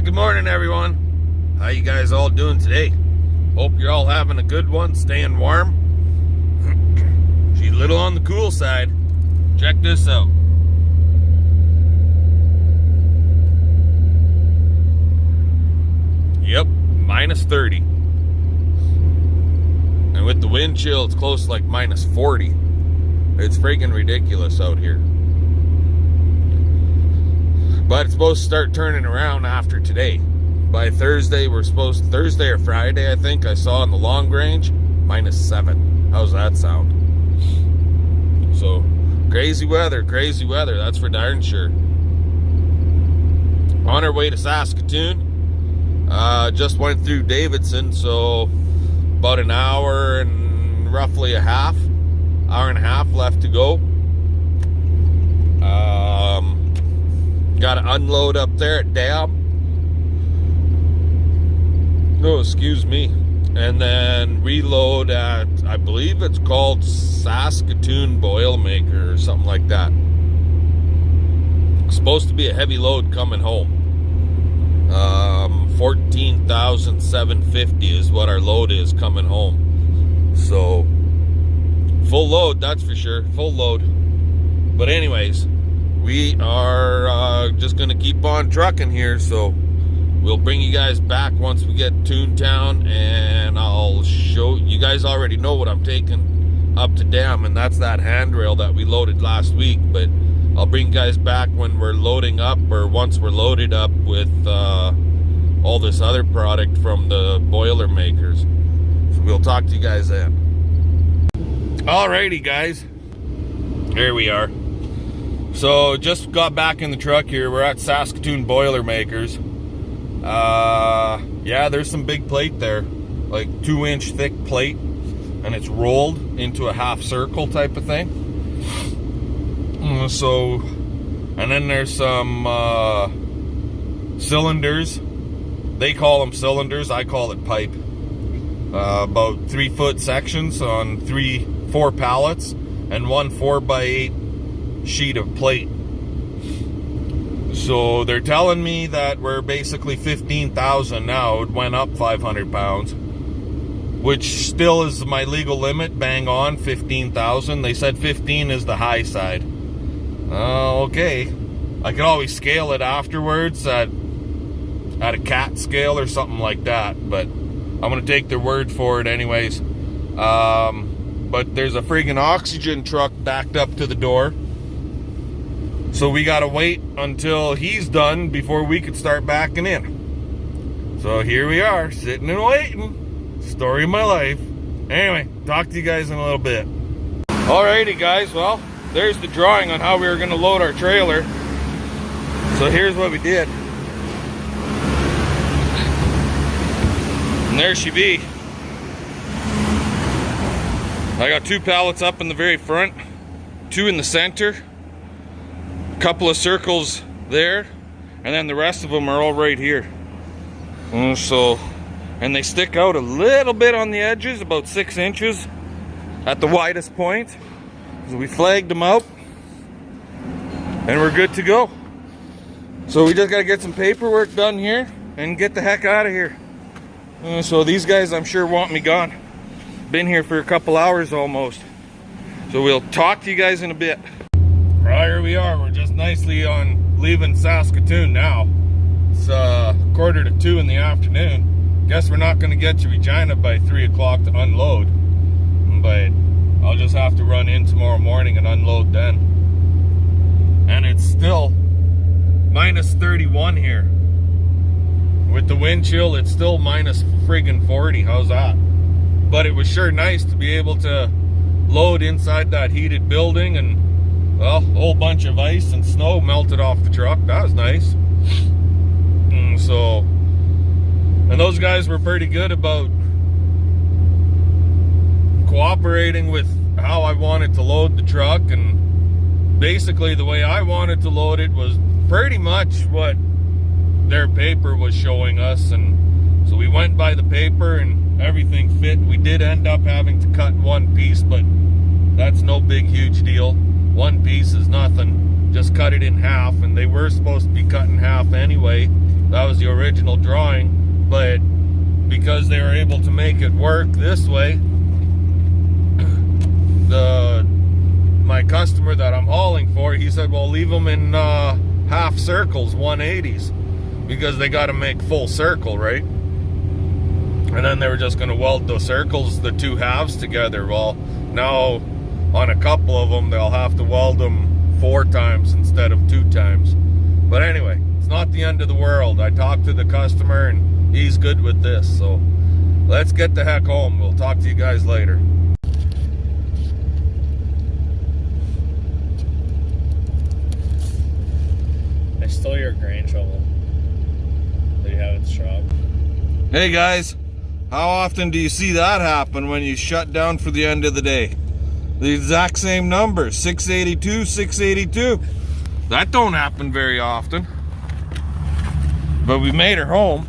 Good morning, everyone. How you guys all doing today? Hope you're all having a good one, staying warm. She's a little on the cool side. Check this out. Yep, minus 30. And with the wind chill, it's close to like minus 40. It's freaking ridiculous out here. But it's supposed to start turning around after today. By Thursday, Thursday or Friday, I think, I saw in the long range, minus 7. How's that sound? So, crazy weather, that's for darn sure. On our way to Saskatoon, just went through Davidson, so about an hour and roughly hour and a half left to go. Got to unload up there at Dab. No, excuse me. And then reload at, I believe it's called Saskatoon Boilermaker or something like that. It's supposed to be a heavy load coming home. 14,750 is what our load is coming home. So, full load, that's for sure. Full load. But anyways, we are just going to keep on trucking here, so we'll bring you guys back once we get to Toontown, and I'll show you guys. Already know what I'm taking up to Dam, and that's that handrail that we loaded last week, but I'll bring you guys back when we're loading up, or once we're loaded up with all this other product from the Boilermakers. So we'll talk to you guys then. Alrighty, guys, here we are. So just got back in the truck here. We're at Saskatoon Boilermakers. Yeah, there's some big plate there, like 2-inch thick plate, and it's rolled into a half circle type of thing. So, and then there's some cylinders. They call them cylinders, I call it pipe. About 3-foot sections on 4 pallets and one 4x8 sheet of plate. So they're telling me that we're basically 15,000 now. It went up 500 pounds, which still is my legal limit, bang on 15,000. They said 15 is the high side. Okay, I can always scale it afterwards at a CAT scale or something like that, but I'm gonna take their word for it anyways. But there's a friggin' oxygen truck backed up to the door, so we gotta wait until he's done before we could start backing in. So here we are, sitting and waiting. Story of my life. Anyway, talk to you guys in a little bit. Alrighty, guys, well, there's the drawing on how we were gonna load our trailer. So here's what we did. And there she be. I got 2 pallets up in the very front, 2 in the center, a couple of circles there, and then the rest of them are all right here. And they stick out a little bit on the edges, about 6 inches at the widest point. So we flagged them out, and we're good to go. So we just got to get some paperwork done here and get the heck out of here. So these guys, I'm sure, want me gone. Been here for a couple hours almost. So we'll talk to you guys in a bit. Right, here we are. We're just nicely on leaving Saskatoon now. It's 1:45 in the afternoon. Guess we're not going to get to Regina by 3 o'clock to unload. But I'll just have to run in tomorrow morning and unload then. And it's still minus 31 here. With the wind chill, it's still minus friggin' 40. How's that? But it was sure nice to be able to load inside that heated building, and, well, a whole bunch of ice and snow melted off the truck. That was nice. And those guys were pretty good about cooperating with how I wanted to load the truck, and basically the way I wanted to load it was pretty much what their paper was showing us. And so we went by the paper and everything fit. We did end up having to cut one piece, but that's no big huge deal. One piece is nothing. Just cut it in half, and they were supposed to be cut in half anyway. That was the original drawing, but because they were able to make it work this way, my customer that I'm hauling for, he said, well, leave them in half circles, 180s, because they got to make full circle, right? And then they were just going to weld those circles, the two halves together. Well, now on a couple of them, they'll have to weld them 4 times instead of 2 times. But anyway, it's not the end of the world. I talked to the customer and he's good with this. So let's get the heck home. We'll talk to you guys later. I stole your grain shovel that you have at the shop. Hey guys, how often do you see that happen when you shut down for the end of the day? The exact same number, 682, 682. That don't happen very often. But we made her home.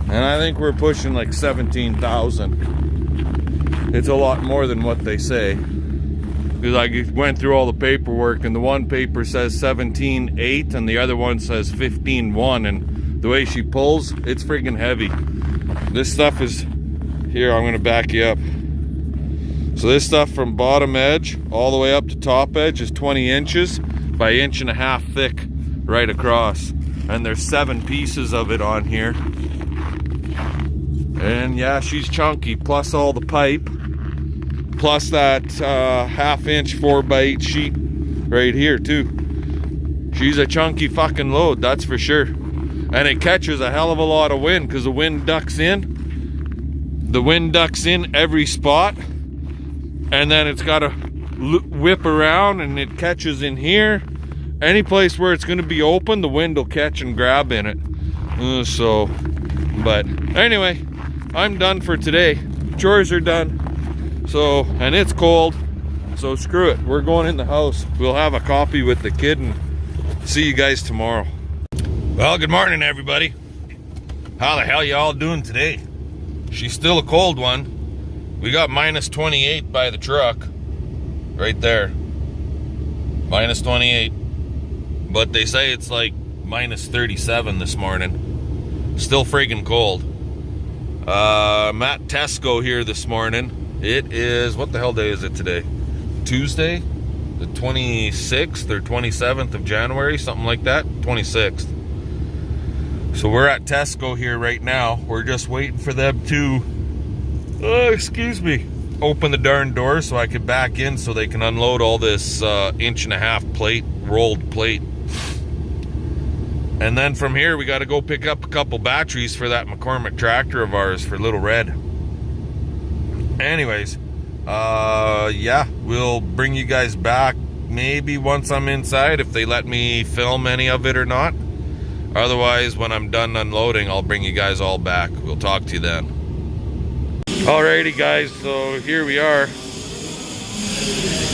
And I think we're pushing like 17,000. It's a lot more than what they say. Because I went through all the paperwork, and the one paper says 17.8 and the other one says 15.1, and the way she pulls, it's friggin' heavy. This stuff is, here, I'm gonna back you up. So this stuff from bottom edge all the way up to top edge is 20 inches by 1.5 inches thick right across. And there's 7 pieces of it on here. And yeah, she's chunky, plus all the pipe. Plus that 1/2 inch 4x8 sheet right here too. She's a chunky fucking load, that's for sure. And it catches a hell of a lot of wind because the wind ducks in. The wind ducks in every spot. And then it's got to whip around and it catches in here. Any place where it's going to be open, the wind will catch and grab in it. But anyway, I'm done for today. Chores are done. So, and it's cold, so screw it. We're going in the house. We'll have a coffee with the kid and see you guys tomorrow. Well, good morning, everybody. How the hell y'all doing today? She's still a cold one. We got minus 28 by the truck. Right there. Minus 28. But they say it's like minus 37 this morning. Still friggin' cold. I'm at Tesco here this morning. It is, what the hell day is it today? Tuesday? The 26th or 27th of January, something like that. 26th. So we're at Tesco here right now. We're just waiting for them to, open the darn door so I can back in so they can unload all this 1.5 inch plate, rolled plate. And then from here, we got to go pick up a couple batteries for that McCormick tractor of ours for Little Red. Anyways, yeah, we'll bring you guys back maybe once I'm inside, if they let me film any of it or not. Otherwise, when I'm done unloading, I'll bring you guys all back. We'll talk to you then. Alrighty guys, so here we are.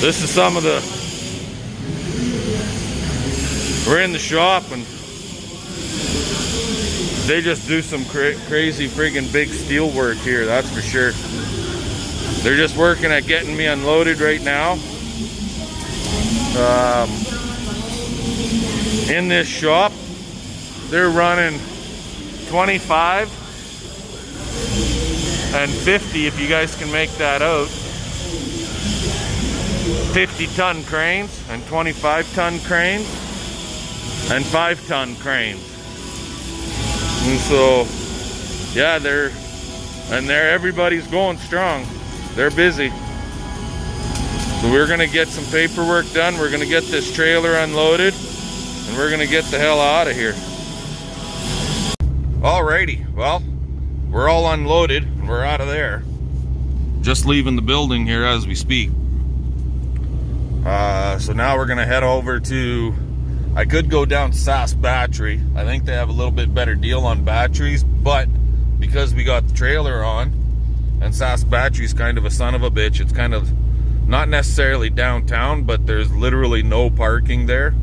This is some of the, we're in the shop and they just do some crazy friggin' big steel work here, that's for sure. They're just working at getting me unloaded right now. In this shop, they're running 25 and 50, if you guys can make that out. 50-ton cranes and 25-ton cranes and 5-ton cranes. And so, yeah, everybody's going strong. They're busy. So we're gonna get some paperwork done. We're gonna get this trailer unloaded and we're gonna get the hell out of here. Alrighty, well, we're all unloaded and we're out of there. Just leaving the building here as we speak. So now we're gonna head over to, I could go down to Sask Battery. I think they have a little bit better deal on batteries, but because we got the trailer on, and Sask Battery's kind of a son of a bitch. It's kind of not necessarily downtown, but there's literally no parking there.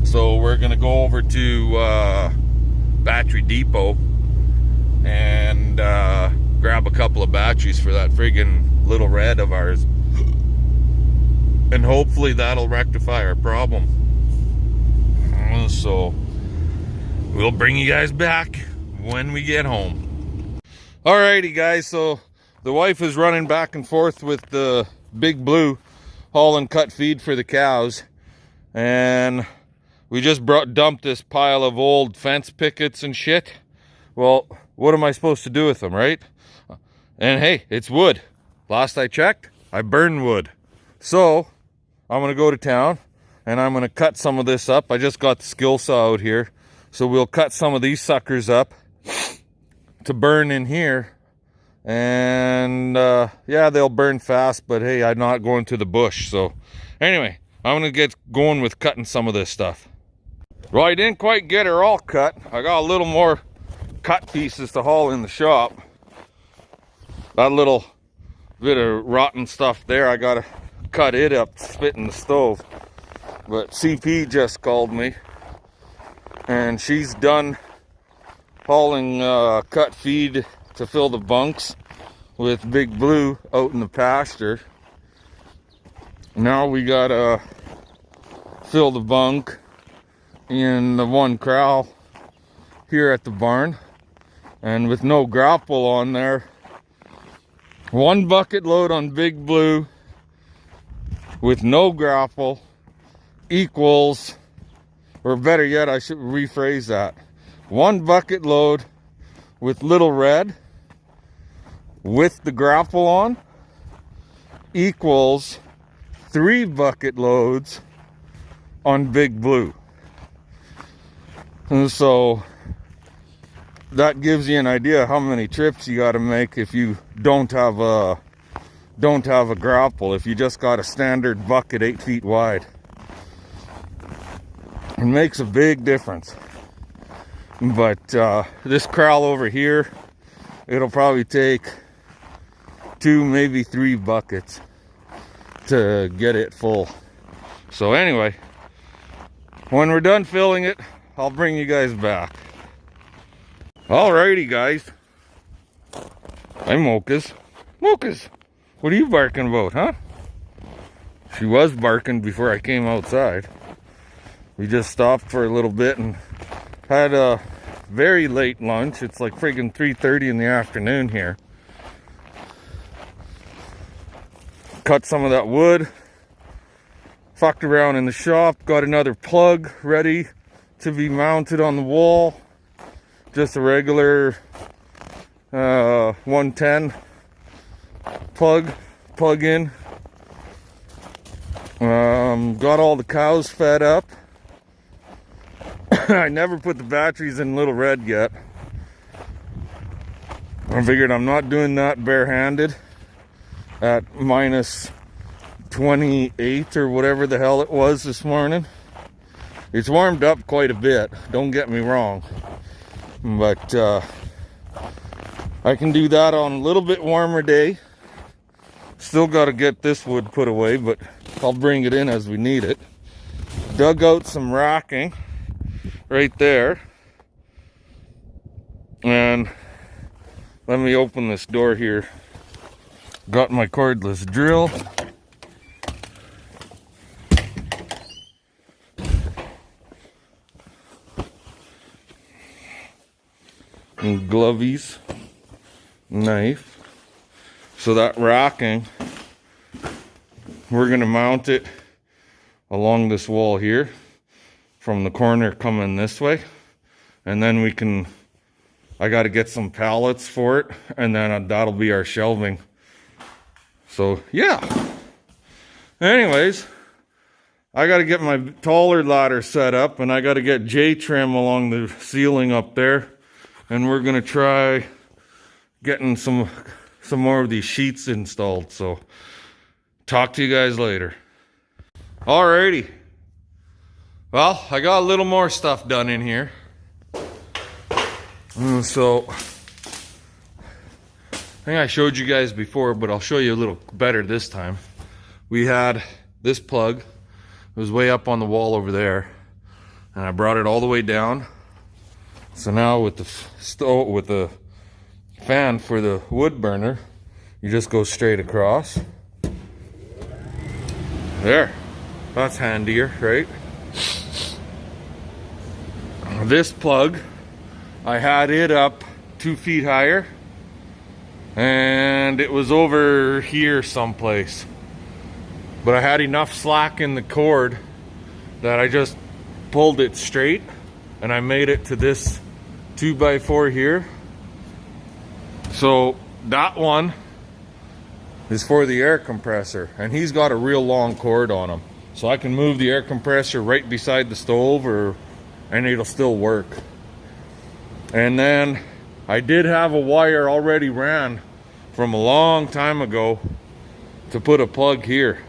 So we're gonna go over to Battery Depot and grab a couple of batteries for that friggin' Little Red of ours. And hopefully that'll rectify our problem. So We'll bring you guys back when we get home. Alrighty guys, so the wife is running back and forth with the Big Blue hauling cut feed for the cows, and we just dumped this pile of old fence pickets and shit. Well, what am I supposed to do with them, right? And hey, it's wood. Last I checked, I burn wood. So I'm gonna go to town and I'm gonna cut some of this up. I just got the skill saw out here, so we'll cut some of these suckers up to burn in here. And yeah, they'll burn fast, but hey, I'm not going to the bush. So anyway, I'm gonna get going with cutting some of this stuff. Well, I didn't quite get her all cut. I got a little more cut pieces to haul in the shop. That little bit of rotten stuff there, I gotta cut it up, spit in the stove. But CP just called me, and she's done hauling cut feed to fill the bunks with Big Blue out in the pasture. Now we gotta fill the bunk in the one corral here at the barn, and with no grapple on there, 1 bucket load on Big Blue with no grapple equals, or better yet, I should rephrase that, 1 bucket load with Little Red with the grapple on equals 3 bucket loads on Big Blue. And so that gives you an idea how many trips you got to make if you don't have a grapple. If you just got a standard bucket 8 feet wide, it makes a big difference. But this corral over here, it'll probably take 2, maybe 3 buckets to get it full. So anyway, when we're done filling it, I'll bring you guys back. Alrighty guys. Hi Mochas. Mochas, what are you barking about, huh? She was barking before I came outside. We just stopped for a little bit and had a very late lunch. It's like friggin' 3:30 in the afternoon here. Cut some of that wood. Fucked around in the shop. Got another plug ready to be mounted on the wall. Just a regular 110 plug in. Got all the cows fed up. I never put the batteries in Little Red yet. I figured I'm not doing that barehanded at minus 28 or whatever the hell it was this morning. It's warmed up quite a bit, don't get me wrong, but I can do that on a little bit warmer day. Still got to get this wood put away, but I'll bring it in as we need it. Dug out some racking right there, and let me open this door here. Got my cordless drill. And glovies, knife. So that racking, we're gonna mount it along this wall here from the corner coming this way, and then we can, I got to get some pallets for it, and then that'll be our shelving. So yeah, anyways, I got to get my taller ladder set up, and I got to get J-trim along the ceiling up there, and we're gonna try getting some more of these sheets installed. So talk to you guys later. Alrighty, well, I got a little more stuff done in here. So I think I showed you guys before, but I'll show you a little better this time. We had this plug, it was way up on the wall over there, and I brought it all the way down. So now with the stove, with the fan for the wood burner, you just go straight across. There, that's handier, right? This plug, I had it up 2 feet higher, and it was over here someplace. But I had enough slack in the cord that I just pulled it straight, and I made it to this 2x4 here. So that one is for the air compressor, and he's got a real long cord on him. So I can move the air compressor right beside the stove, and it'll still work. And then I did have a wire already ran from a long time ago to put a plug here.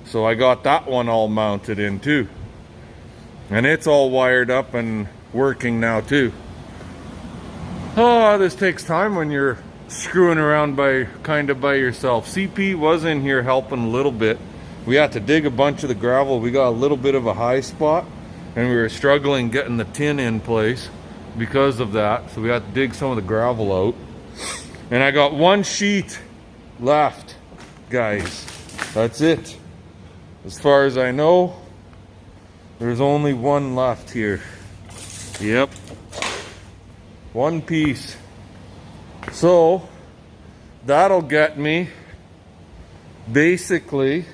So I got that one all mounted in too. And it's all wired up and working now too. Oh, this takes time when you're screwing around kind of by yourself. CP was in here helping a little bit. We had to dig a bunch of the gravel. We got a little bit of a high spot, and we were struggling getting the tin in place because of that. So we had to dig some of the gravel out. And I got one sheet left, guys. That's it. As far as I know, there's only one left here. Yep. One piece. So that'll get me basically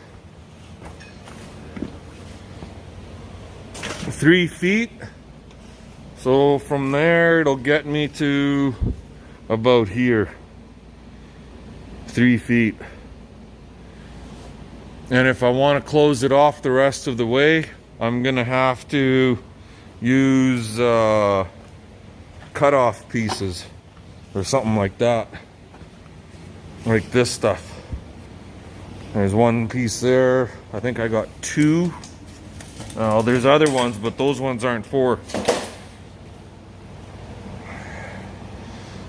3 feet. So from there it'll get me to about here. 3 feet. And if I want to close it off the rest of the way, I'm gonna have to use cut-off pieces or something like that, like this stuff. There's one piece there. I think I got 2. Oh, there's other ones, but those ones aren't 4.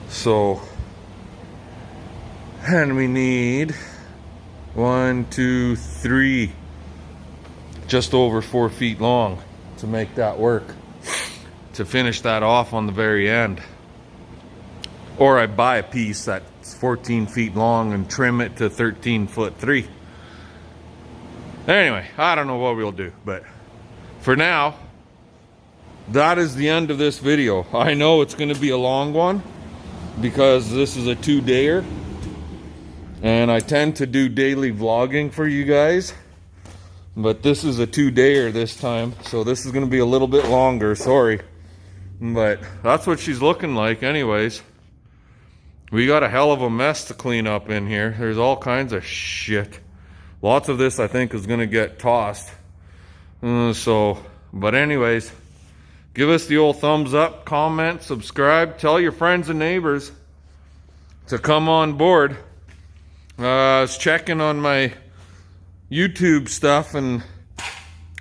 So, and we need 1, 2, 3, just over 4 feet long to make that work, to finish that off on the very end. Or I buy a piece that's 14 feet long and trim it to 13'3". Anyway, I don't know what we'll do, but for now, that is the end of this video. I know it's going to be a long one because this is a 2-dayer, and I tend to do daily vlogging for you guys, but this is a 2-dayer this time, so this is going to be a little bit longer. Sorry, but that's what she's looking like anyways. We got a hell of a mess to clean up in here. There's all kinds of shit. Lots of this I think is going to get tossed. But anyways, give us the old thumbs up, comment, subscribe, tell your friends and neighbors to come on board. I was checking on my YouTube stuff, and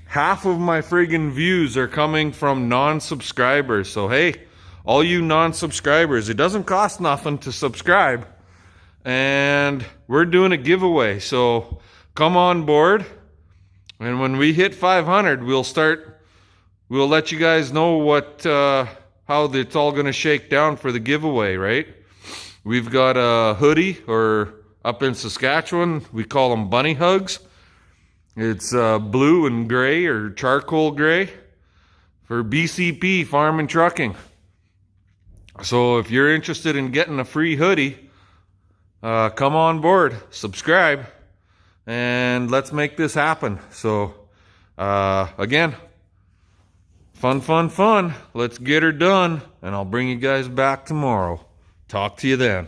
half of my friggin' views are coming from non-subscribers. So hey, all you non-subscribers, it doesn't cost nothing to subscribe, and we're doing a giveaway. So come on board, and when we hit 500, we'll let you guys know what how it's all going to shake down for the giveaway, right? We've got a hoodie, or up in Saskatchewan we call them bunny hugs. It's blue and gray, or charcoal gray, for BCP Farm and Trucking. So if you're interested in getting a free hoodie, come on board, subscribe, and let's make this happen. So again, fun. Let's get her done, and I'll bring you guys back tomorrow. Talk to you then.